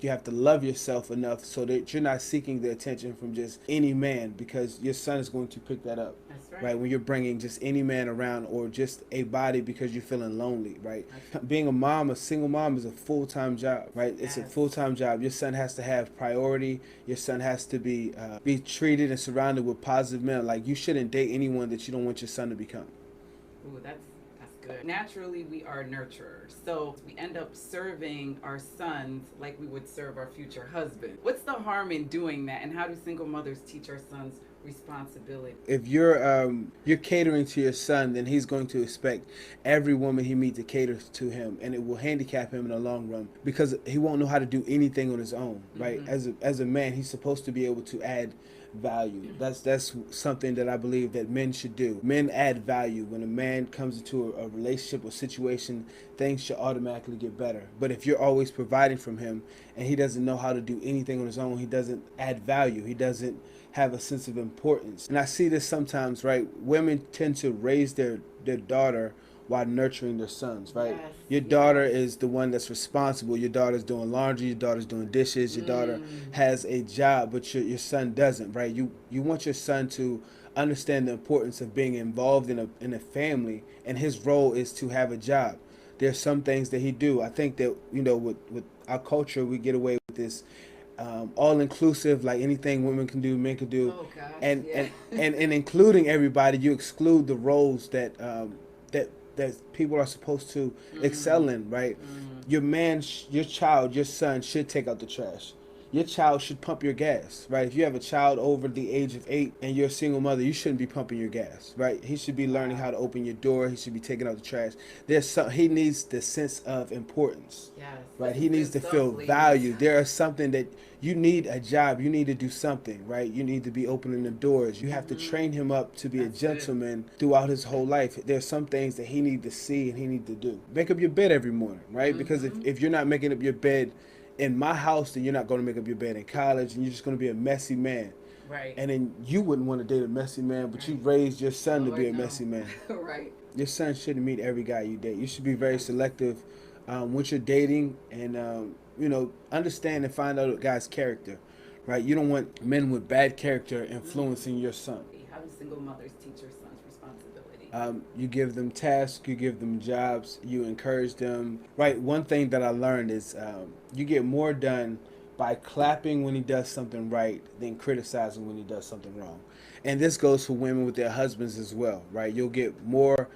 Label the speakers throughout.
Speaker 1: You have to love yourself enough so that you're not seeking the attention from just any man, because your son is going to pick that up.
Speaker 2: That's right.
Speaker 1: Right, when you're bringing just any man around or just a body because you're feeling lonely, right? Being a mom, a single mom, is a full-time job, right? It's a
Speaker 2: Yes.
Speaker 1: full-time job. Your son has to have priority. Your son has to be treated and surrounded with positive men. Like, you shouldn't date anyone that you don't want your son to become.
Speaker 2: Ooh, that's good. Naturally, we are nurturers, so we end up serving our sons like we would serve our future husband. What's the harm in doing that, and how do single mothers teach our sons responsibility?
Speaker 1: If you're catering to your son, then he's going to expect every woman he meets to cater to him, and it will handicap him in the long run because he won't know how to do anything on his own. Right?
Speaker 2: Mm-hmm.
Speaker 1: As a man, he's supposed to be able to add value. That's something that I believe that men should do. Men add value. When a man comes into a relationship or situation, things should automatically get better. But if you're always providing from him and he doesn't know how to do anything on his own, he doesn't add value. He doesn't have a sense of importance. And I see this sometimes, right? Women tend to raise their daughter while nurturing their sons, right?
Speaker 2: Yes.
Speaker 1: Your daughter is the one that's responsible. Your daughter's doing laundry, your daughter's doing dishes, your daughter has a job, but your son doesn't, right? You want your son to understand the importance of being involved in a family, and his role is to have a job. There's some things that he do. I think that, with our culture, we get away with this all inclusive, like anything women can do, men can do,
Speaker 2: Oh gosh,
Speaker 1: and
Speaker 2: yeah.
Speaker 1: and including everybody, you exclude the roles that people are supposed to excel in, right? Your man, your child, your son should take out the trash. Your child should pump your gas, right? If you have a child over the age of 8 and you're a single mother, you shouldn't be pumping your gas, right? He should be learning how to open your door. He should be taking out the trash. He needs the sense of importance,
Speaker 2: Yes,
Speaker 1: right?
Speaker 2: this
Speaker 1: He
Speaker 2: is
Speaker 1: needs
Speaker 2: good
Speaker 1: to
Speaker 2: stuff,
Speaker 1: feel
Speaker 2: ladies.
Speaker 1: valued. There is something that you need a job. You need to do something, right? You need to be opening the doors. You have to train him up to be a
Speaker 2: That's good.
Speaker 1: gentleman throughout his whole life. There's some things that he needs to see and he needs to do. Make up your bed every morning, right? Because if you're not making up your bed in my house, then you're not going to make up your bed in college, and you're just going to be a messy man.
Speaker 2: Right.
Speaker 1: And then you wouldn't want to date a messy man, but you
Speaker 2: Right.
Speaker 1: raised your son to be
Speaker 2: Lord
Speaker 1: a
Speaker 2: no.
Speaker 1: messy man.
Speaker 2: Right.
Speaker 1: Your son shouldn't meet every guy you date. You should be very
Speaker 2: Yes.
Speaker 1: selective with your dating, and understand and find out a guy's character, right? You don't want men with bad character influencing your son.
Speaker 2: How do single mothers teach their sons responsibility?
Speaker 1: You give them tasks, you give them jobs, you encourage them. Right. One thing that I learned is you get more done by clapping when he does something right than criticizing when he does something wrong. And this goes for women with their husbands as well, right? You'll get more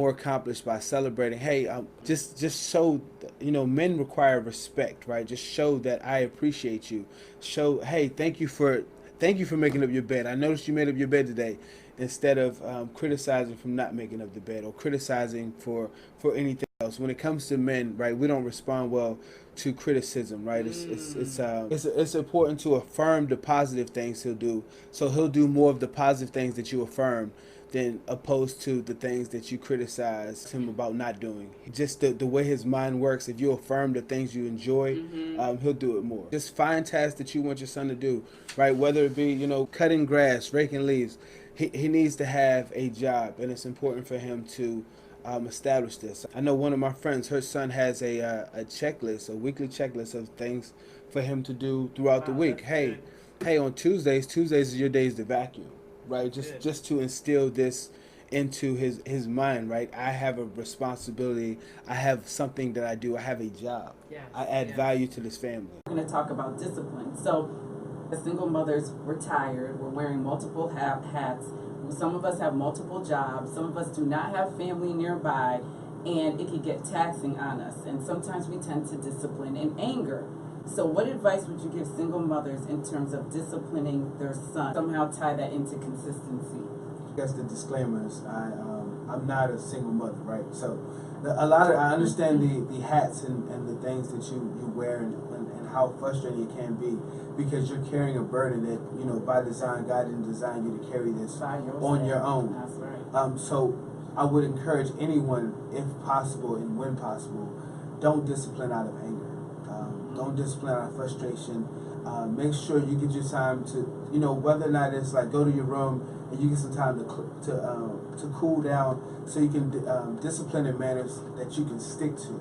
Speaker 1: accomplished by celebrating. Hey, just show, men require respect, right? Just show that I appreciate you. Show, hey, thank you for making up your bed. I noticed you made up your bed today, instead of criticizing from not making up the bed or criticizing for anything else. When it comes to men, right, we don't respond well to criticism, right? It's important to affirm the positive things he'll do, so he'll do more of the positive things that you affirm than opposed to the things that you criticize him about not doing. Just the way his mind works, if you affirm the things you enjoy, he'll do it more. Just find tasks that you want your son to do, right? Whether it be, cutting grass, raking leaves. He needs to have a job, and it's important for him to establish this. I know one of my friends, her son has a checklist, a weekly checklist of things for him to do throughout the
Speaker 2: Wow,
Speaker 1: week.
Speaker 2: that's
Speaker 1: Hey,
Speaker 2: good.
Speaker 1: hey, on Tuesdays is your days to vacuum, right? Just
Speaker 2: Good.
Speaker 1: just to instill this into his mind, right? I have a responsibility. I have something that I do. I have a job.
Speaker 2: Yes.
Speaker 1: I add
Speaker 2: Yes.
Speaker 1: value to this family.
Speaker 2: We're going to talk about discipline. So, as single mothers, we're tired. We're wearing multiple hats. Some of us have multiple jobs. Some of us do not have family nearby, and it can get taxing on us. And sometimes we tend to discipline in anger. So, what advice would you give single mothers in terms of disciplining their son? Somehow tie that into consistency.
Speaker 1: I guess the disclaimer is I'm not a single mother, right? So I understand the hats and the things that you wear, and how frustrating it can be, because you're carrying a burden that, by design, God didn't design you to carry this
Speaker 2: By yourself.
Speaker 1: on your own.
Speaker 2: That's right.
Speaker 1: So I would encourage anyone, if possible and when possible, don't discipline out of anger. Don't discipline out of frustration. Make sure you get your time to, whether or not it's like go to your room and you get some time to cool down, so you can discipline in manners that you can stick to.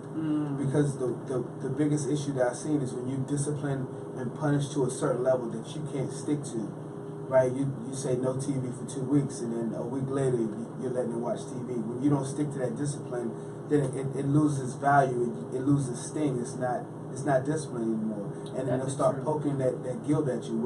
Speaker 1: Because the biggest issue that I've seen is when you discipline and punish to a certain level that you can't stick to. Right, you say no TV for 2 weeks, and then a week later you're letting them watch TV. When you don't stick to that discipline, then it loses value. It loses sting. It's not discipline anymore. And then they'll start poking that guilt at you.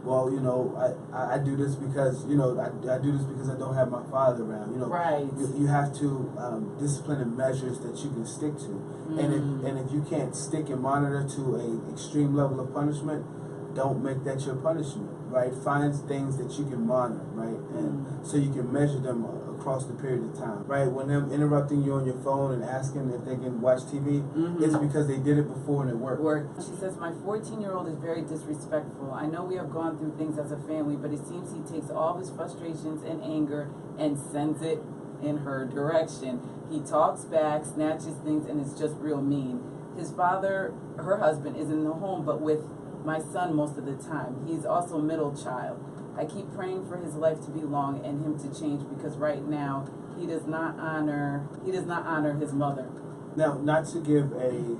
Speaker 1: Well, you know, I do this because, you know, I do this because I don't have my father around. You know,
Speaker 2: right.
Speaker 1: You have to discipline in measures that you can stick to. And if you can't stick and monitor to a extreme level of punishment, don't make that your punishment, right? Find things that you can monitor, right? And so you can measure them across the period of time, right? When them interrupting you on your phone and asking if they can watch TV, it's because they did it before and it worked.
Speaker 2: She says, my 14-year-old is very disrespectful. I know we have gone through things as a family, but it seems he takes all his frustrations and anger and sends it in her direction. He talks back, snatches things, and it's just real mean. His father, her husband, is in the home, but with my son most of the time. He's also middle child. I keep praying for his life to be long and him to change, because right now he does not honor his mother.
Speaker 1: Now, not to give a,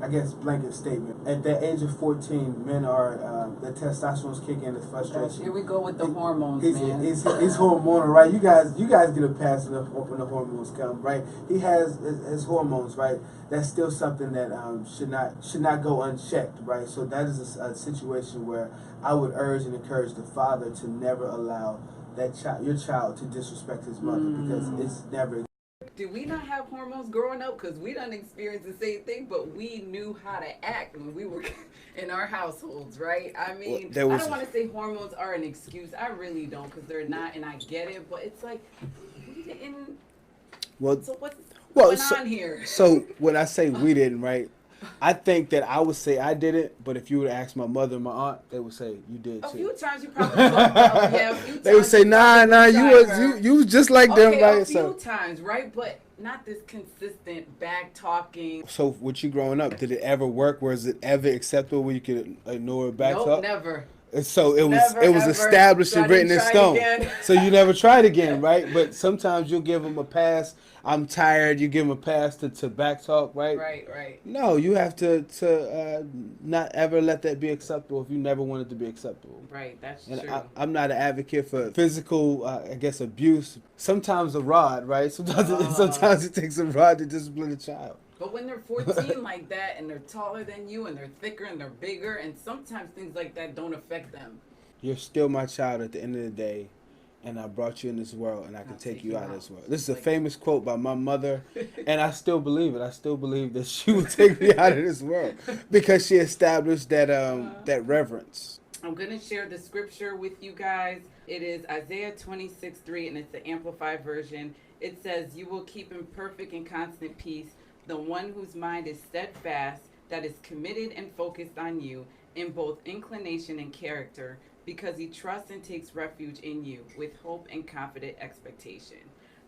Speaker 1: I guess, blanket statement. At the age of 14, men are the testosterone's kicking in, the frustration.
Speaker 2: Here we go with the hormones, man.
Speaker 1: He's hormonal, right? You guys get a pass when the hormones come, right? He has his hormones, right? That's still something that should not go unchecked, right? So that is a situation where I would urge and encourage the father to never allow your child to disrespect his mother, because it's never.
Speaker 2: Do we not have hormones growing up? Because we done experienced the same thing, but we knew how to act when we were in our households, right? I mean, I don't want to say hormones are an excuse. I really don't, because they're not, and I get it. But it's like, we didn't.
Speaker 1: Well,
Speaker 2: so what's going on here?
Speaker 1: So when I say we didn't, right? I think that I would say I didn't, but if you would ask my mother and my aunt, they would say you did too.
Speaker 2: A few times you probably talked, yeah. A few times
Speaker 1: they would say, nah, you was just like them, right?
Speaker 2: A few times, right? But not this consistent back talking.
Speaker 1: So with you growing up, did it ever work? Was it ever acceptable where you could ignore a back talk?
Speaker 2: Nope, never.
Speaker 1: And so it was established and written in stone. So you never tried again, right? But sometimes you'll give them a pass. I'm tired. You give them a pass to back talk, right?
Speaker 2: Right.
Speaker 1: No, you have to not ever let that be acceptable if you never want it to be acceptable.
Speaker 2: Right, that's
Speaker 1: and
Speaker 2: true.
Speaker 1: I'm not an advocate for physical, I guess, abuse. Sometimes a rod, right? Sometimes it takes a rod to discipline a child.
Speaker 2: But when they're 14 like that, and they're taller than you, and they're thicker, and they're bigger, and sometimes things like that don't affect them.
Speaker 1: You're still my child at the end of the day, and I brought you in this world, and I can take you out of this world. This is a famous quote by my mother, and I still believe it. I still believe that she will take me out of this world because she established that reverence.
Speaker 2: I'm going to share the scripture with you guys. It is Isaiah 26:3, and it's the Amplified version. It says, "You will keep in perfect and constant peace the one whose mind is steadfast, that is committed and focused on you in both inclination and character, because he trusts and takes refuge in you with hope and confident expectation."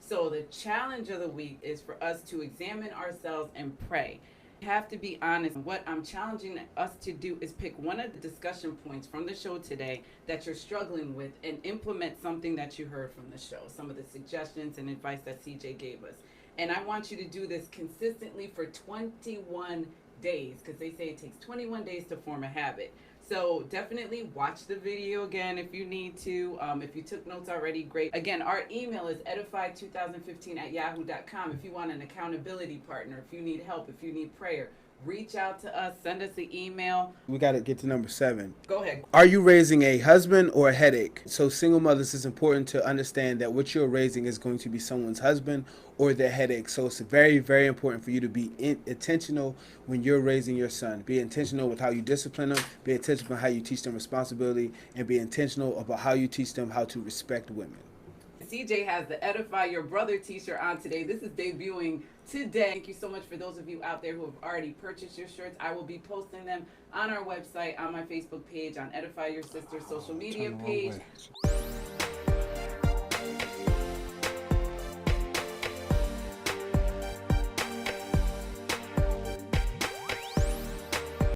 Speaker 2: So the challenge of the week is for us to examine ourselves and pray. We have to be honest. What I'm challenging us to do is pick one of the discussion points from the show today that you're struggling with and implement something that you heard from the show, some of the suggestions and advice that CJ gave us. And I want you to do this consistently for 21 days, because they say it takes 21 days to form a habit. So definitely watch the video again if you need to. If you took notes already, great. Again, our email is edified2015@yahoo.com. If you want an accountability partner, if you need help, if you need prayer, reach out to us, send us an email.
Speaker 1: We got to get to number 7.
Speaker 2: Go ahead.
Speaker 1: Are you raising a husband or a headache? So single mothers, it's important to understand that what you're raising is going to be someone's husband or their headache. So it's very, very important for you to be intentional when you're raising your son. Be intentional with how you discipline them. Be intentional how you teach them responsibility. And be intentional about how you teach them how to respect women.
Speaker 2: CJ has the Edify Your Brother t-shirt on today. This is debuting today. Thank you so much for those of you out there who have already purchased your shirts. I will be posting them on our website, on my Facebook page, on Edify Your Sister social media page.